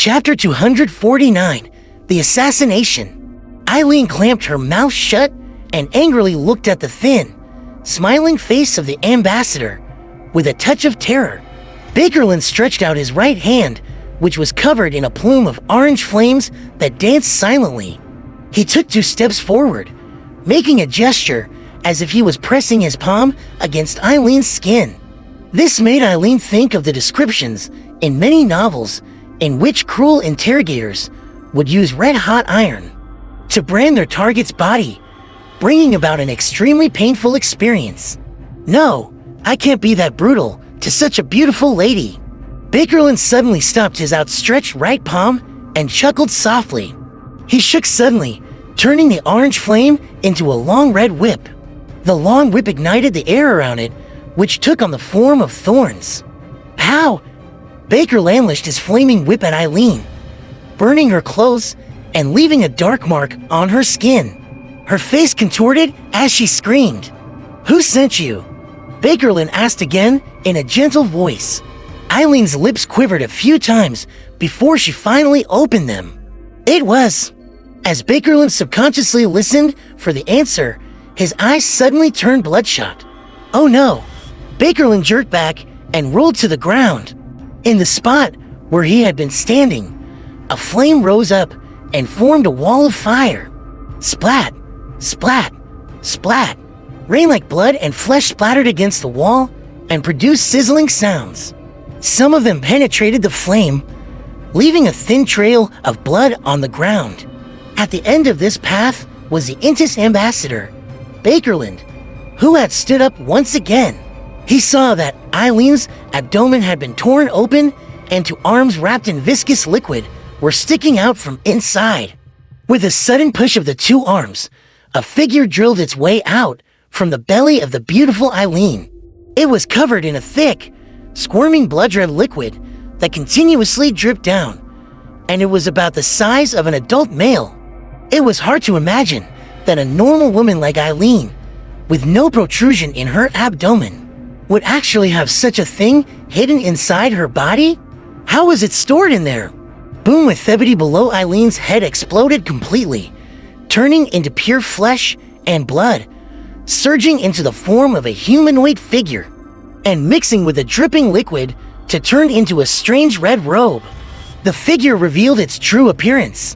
Chapter 249, The Assassination. Eileen clamped her mouth shut and angrily looked at the thin, smiling face of the ambassador with a touch of terror. Bakerlin stretched out his right hand, which was covered in a plume of orange flames that danced silently. He took 2 steps forward, making a gesture as if he was pressing his palm against Eileen's skin. This made Eileen think of the descriptions in many novels in which cruel interrogators would use red-hot iron to brand their target's body, bringing about an extremely painful experience. No, I can't be that brutal to such a beautiful lady. Bakerlin suddenly stopped his outstretched right palm and chuckled softly. He shook suddenly, turning the orange flame into a long red whip. The long whip ignited the air around it, which took on the form of thorns. How? Baker landished his flaming whip at Eileen, burning her clothes and leaving a dark mark on her skin. Her face contorted as she screamed. "Who sent you?" Bakerlin asked again in a gentle voice. Eileen's lips quivered a few times before she finally opened them. It was. As Bakerlin subconsciously listened for the answer, his eyes suddenly turned bloodshot. Oh no! Bakerlin jerked back and rolled to the ground. In the spot where he had been standing, a flame rose up and formed a wall of fire. Splat, splat, splat. Rain like blood and flesh splattered against the wall and produced sizzling sounds. Some of them penetrated the flame, leaving a thin trail of blood on the ground. At the end of this path was the Intis ambassador, Bakerlin, who had stood up once again. He saw that Eileen's abdomen had been torn open and 2 arms wrapped in viscous liquid were sticking out from inside. With a sudden push of the 2 arms, a figure drilled its way out from the belly of the beautiful Eileen. It was covered in a thick, squirming blood-red liquid that continuously dripped down, and it was about the size of an adult male. It was hard to imagine that a normal woman like Eileen, with no protrusion in her abdomen, would actually have such a thing hidden inside her body? How was it stored in there? Boom with Thebedy below Eileen's head exploded completely, turning into pure flesh and blood, surging into the form of a humanoid figure, and mixing with a dripping liquid to turn into a strange red robe. The figure revealed its true appearance.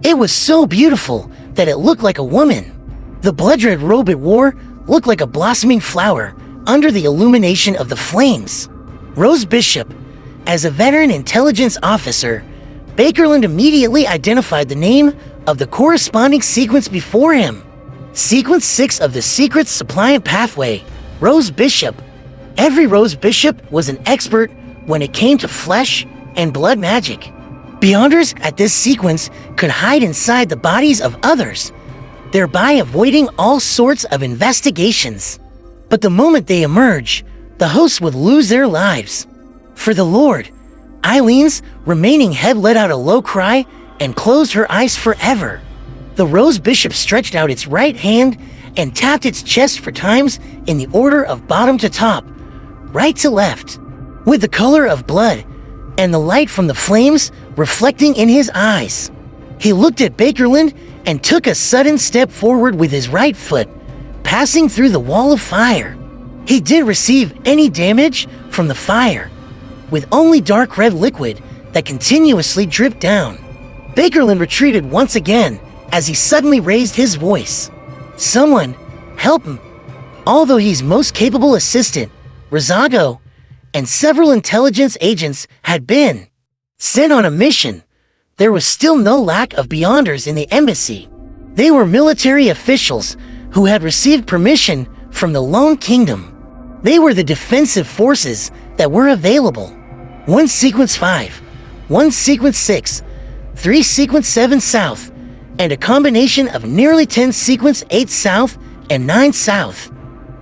It was so beautiful that it looked like a woman. The blood-red robe it wore looked like a blossoming flower under the illumination of the flames. Rose Bishop, as a veteran intelligence officer, Bakerlin immediately identified the name of the corresponding sequence before him. Sequence 6 of the Secret Suppliant Pathway, Rose Bishop. Every Rose Bishop was an expert when it came to flesh and blood magic. Beyonders at this sequence could hide inside the bodies of others, thereby avoiding all sorts of investigations. But the moment they emerge, the hosts would lose their lives. For the Lord, Eileen's remaining head let out a low cry and closed her eyes forever. The Rose Bishop stretched out its right hand and tapped its chest for times in the order of bottom to top, right to left, with the color of blood and the light from the flames reflecting in his eyes. He looked at Bakerlin and took a sudden step forward with his right foot, passing through the wall of fire. He didn't receive any damage from the fire, with only dark red liquid that continuously dripped down. Bakerlin retreated once again as he suddenly raised his voice. Someone, help him. Although he's most capable assistant, Rozago, and several intelligence agents had been sent on a mission, there was still no lack of Beyonders in the embassy. They were military officials who had received permission from the Lone Kingdom. They were the defensive forces that were available. 1 Sequence 5, 1 Sequence 6, 3 Sequence 7 South, and a combination of nearly 10 Sequence 8 South and 9 South.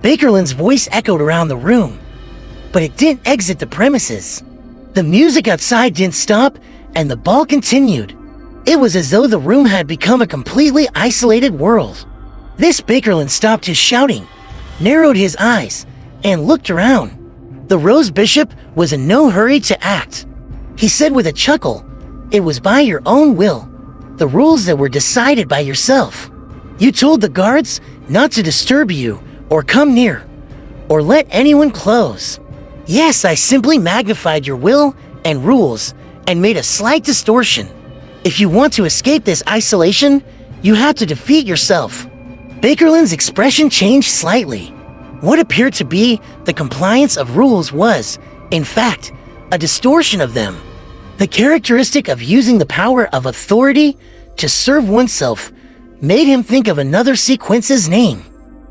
Bakerlin's voice echoed around the room, but it didn't exit the premises. The music outside didn't stop, and the ball continued. It was as though the room had become a completely isolated world. This Bakerlin stopped his shouting, narrowed his eyes, and looked around. The Rose Bishop was in no hurry to act. He said with a chuckle, It was by your own will, the rules that were decided by yourself. You told the guards not to disturb you or come near, or let anyone close. Yes, I simply magnified your will and rules and made a slight distortion. If you want to escape this isolation, you have to defeat yourself. Bakerland's expression changed slightly. What appeared to be the compliance of rules was, in fact, a distortion of them. The characteristic of using the power of authority to serve oneself made him think of another sequence's name.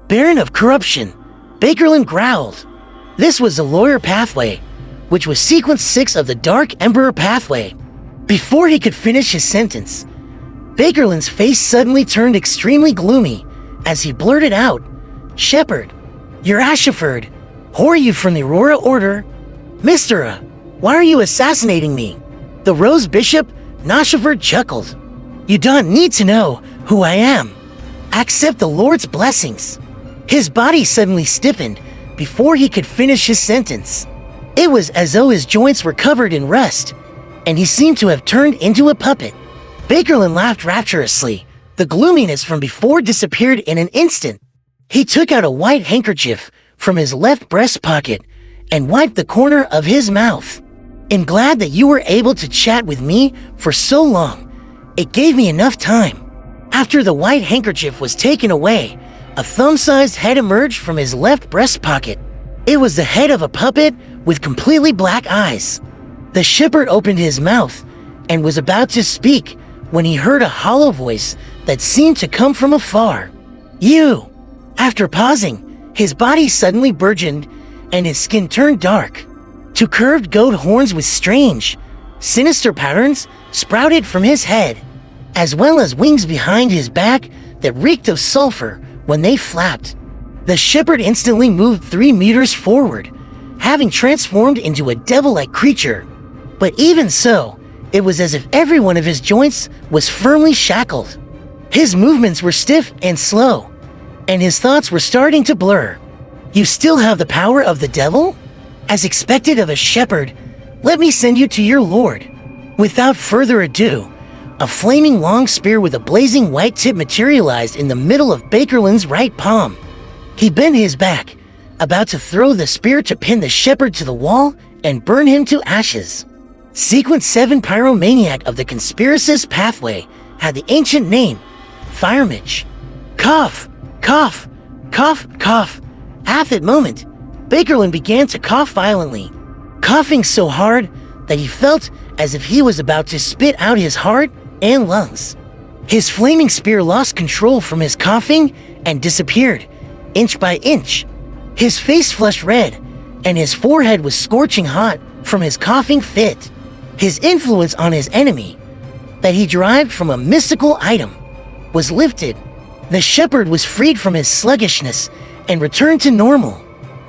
Baron of Corruption, Bakerland growled. This was the lawyer pathway, which was sequence 6 of the Dark Emperor pathway. Before he could finish his sentence, Bakerland's face suddenly turned extremely gloomy as he blurted out, "Shepard, you're Ashiford. Who are you from the Aurora Order? Mr. Why are you assassinating me?" The Rose Bishop, Nashiford, chuckled. "You don't need to know who I am. Accept the Lord's blessings." His body suddenly stiffened before he could finish his sentence. It was as though his joints were covered in rust, and he seemed to have turned into a puppet. Bakerland laughed rapturously. The gloominess from before disappeared in an instant. He took out a white handkerchief from his left breast pocket and wiped the corner of his mouth. "I'm glad that you were able to chat with me for so long. It gave me enough time." After the white handkerchief was taken away, a thumb-sized head emerged from his left breast pocket. It was the head of a puppet with completely black eyes. The shepherd opened his mouth and was about to speak when he heard a hollow voice that seemed to come from afar. "You!" After pausing, his body suddenly burgeoned and his skin turned dark. Two curved goat horns with strange, sinister patterns sprouted from his head, as well as wings behind his back that reeked of sulfur when they flapped. The shepherd instantly moved 3 meters forward, having transformed into a devil-like creature. But even so, it was as if every one of his joints was firmly shackled. His movements were stiff and slow, and his thoughts were starting to blur. "You still have the power of the devil? As expected of a shepherd, let me send you to your lord." Without further ado, a flaming long spear with a blazing white tip materialized in the middle of Bakerland's right palm. He bent his back, about to throw the spear to pin the shepherd to the wall and burn him to ashes. Sequence 7 Pyromaniac of the Conspiracist Pathway had the ancient name, Firemage. Cough, cough, cough, cough. At that moment, Bakerland began to cough violently, coughing so hard that he felt as if he was about to spit out his heart and lungs. His flaming spear lost control from his coughing and disappeared, inch by inch. His face flushed red, and his forehead was scorching hot from his coughing fit. His influence on his enemy, that he derived from a mystical item, was lifted. The shepherd was freed from his sluggishness and returned to normal.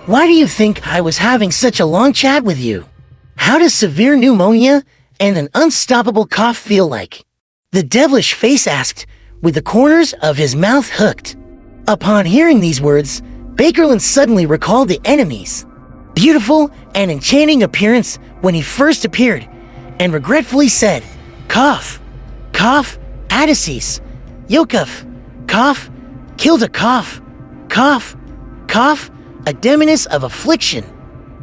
"Why do you think I was having such a long chat with you? How does severe pneumonia and an unstoppable cough feel like?" The devilish face asked, with the corners of his mouth hooked. Upon hearing these words, Bakerland suddenly recalled the enemy's beautiful and enchanting appearance when he first appeared, and regretfully said, "Cough, cough, Adices, Yokuf, cough, killed a cough, cough, cough, a demoness of affliction."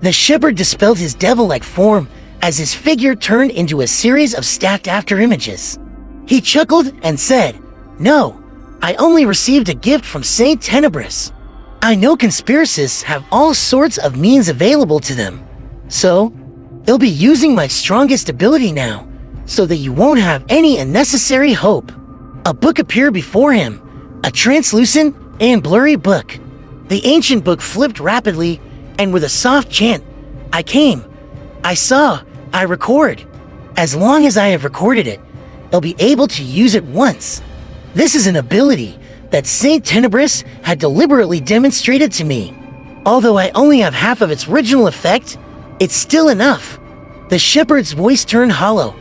The shepherd dispelled his devil-like form as his figure turned into a series of stacked after images. He chuckled and said, "No, I only received a gift from Saint Tenebris. I know conspiracists have all sorts of means available to them, so they'll be using my strongest ability now, so that you won't have any unnecessary hope." A book appeared before him, a translucent and blurry book. The ancient book flipped rapidly, and with a soft chant, "I came, I saw, I record. As long as I have recorded it, they'll be able to use it once. This is an ability that Saint Tenebris had deliberately demonstrated to me. Although I only have half of its original effect, it's still enough." The shepherd's voice turned hollow,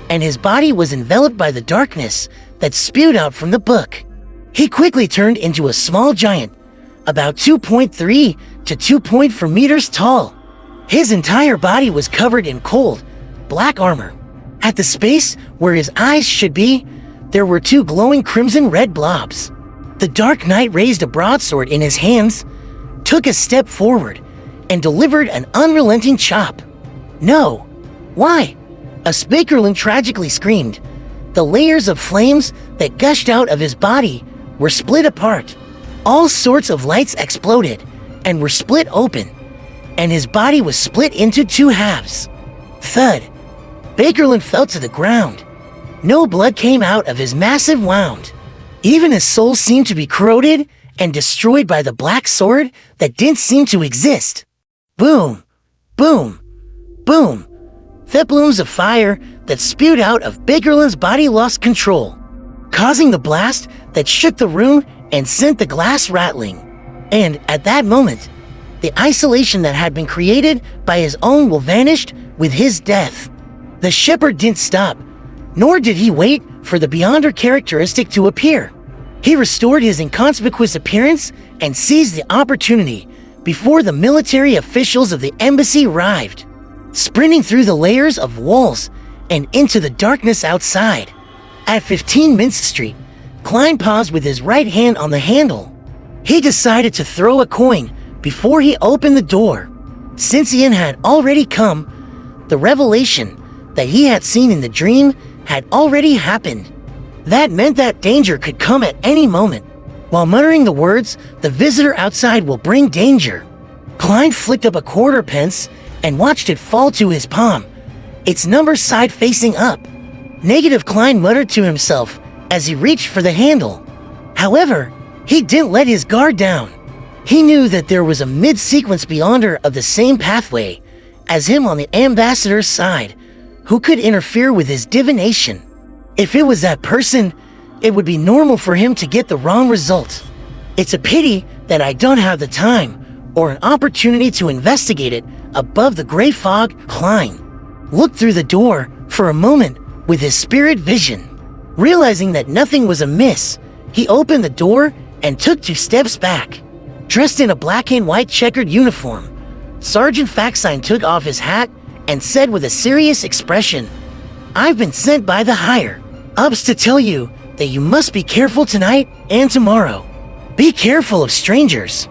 and his body was enveloped by the darkness that spewed out from the book. He quickly turned into a small giant, about 2.3 to 2.4 meters tall. His entire body was covered in cold, black armor. At the space where his eyes should be, there were two glowing crimson-red blobs. The Dark Knight raised a broadsword in his hands, took a step forward, and delivered an unrelenting chop. No. Why? A Spakerlin tragically screamed. The layers of flames that gushed out of his body were split apart. All sorts of lights exploded and were split open, and his body was split into two halves. Thud. Bakerlin fell to the ground. No blood came out of his massive wound. Even his soul seemed to be corroded and destroyed by the black sword that didn't seem to exist. Boom, boom, boom. Thick plumes of fire that spewed out of Bakerlin's body lost control, causing the blast that shook the room and sent the glass rattling. And at that moment, the isolation that had been created by his own will vanished with his death. The shepherd didn't stop, nor did he wait for the Beyonder characteristic to appear. He restored his inconspicuous appearance and seized the opportunity before the military officials of the embassy arrived. Sprinting through the layers of walls and into the darkness outside. At 15 Minsk Street, Klein paused with his right hand on the handle. He decided to throw a coin before he opened the door. Since Ian had already come, the revelation that he had seen in the dream had already happened. That meant that danger could come at any moment. While muttering the words, "The visitor outside will bring danger," Klein flicked up a quarter pence and watched it fall to his palm, its number side facing up. Negative, Klein muttered to himself as he reached for the handle. However, he didn't let his guard down. He knew that there was a mid-sequence Beyonder of the same pathway as him on the ambassador's side, who could interfere with his divination. If it was that person, it would be normal for him to get the wrong result. It's a pity that I don't have the time or an opportunity to investigate it above the gray fog. Klein looked through the door for a moment with his spirit vision. Realizing that nothing was amiss, he opened the door and took 2 steps back. Dressed in a black and white checkered uniform, Sergeant Faxine took off his hat and said with a serious expression, "I've been sent by the higher ups to tell you that you must be careful tonight and tomorrow. Be careful of strangers."